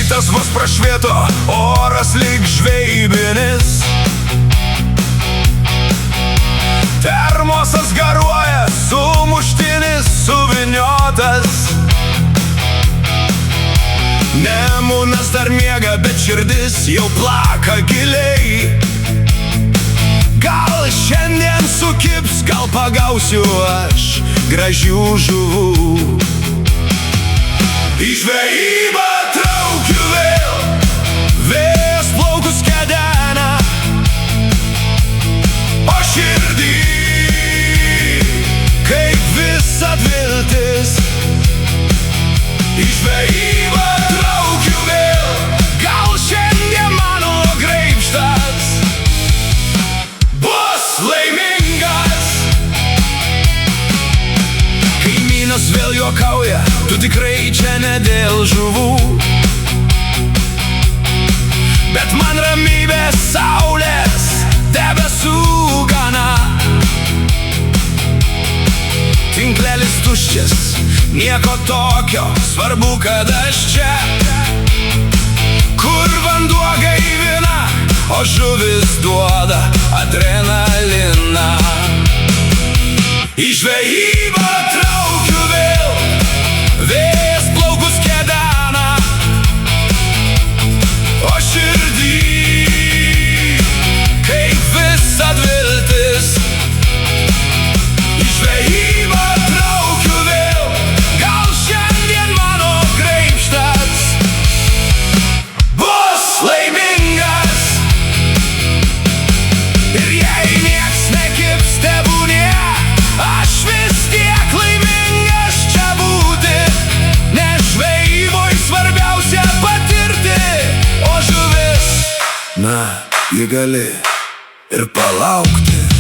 Rytas vos prašvieto, oras lyg žvejbinis. Termosas garuoja, sumuštinis suviniotas. Nemunas dar miega, bet širdis jau plaka giliai. Gal šiandien sukibs, gal pagausiu aš gražių žuvų. Į žvejybą traukiu vėl, vėjas plaukus kedena, o širdį kaip visad viltis. Į žvejybą traukiu vėl, gal šiandien mano graibštas bus laimingas. Kaimynas vėl juokauja, tu tikrai čia ne dėl žuvų, bet man ramybės saulės debesų gana. Tinklelis tuščias, nieko tokio, svarbu, kad aš čia, kur vanduo gaivina, o žuvis duoda adrenaliną. Į žvejybą traukiu vėl, vėjas plaukus kedena, o širdį kaip visad viltis. Į žvejybą traukiu vėl, gal šiandien mano graibštas bus laimingas. Ir jei nieks nekibs tebūnie, aš vis tiek laimingas čia būti, nes žvejyboj svarbiausia patirti, o žuvis, na, ji gali ir palaukti.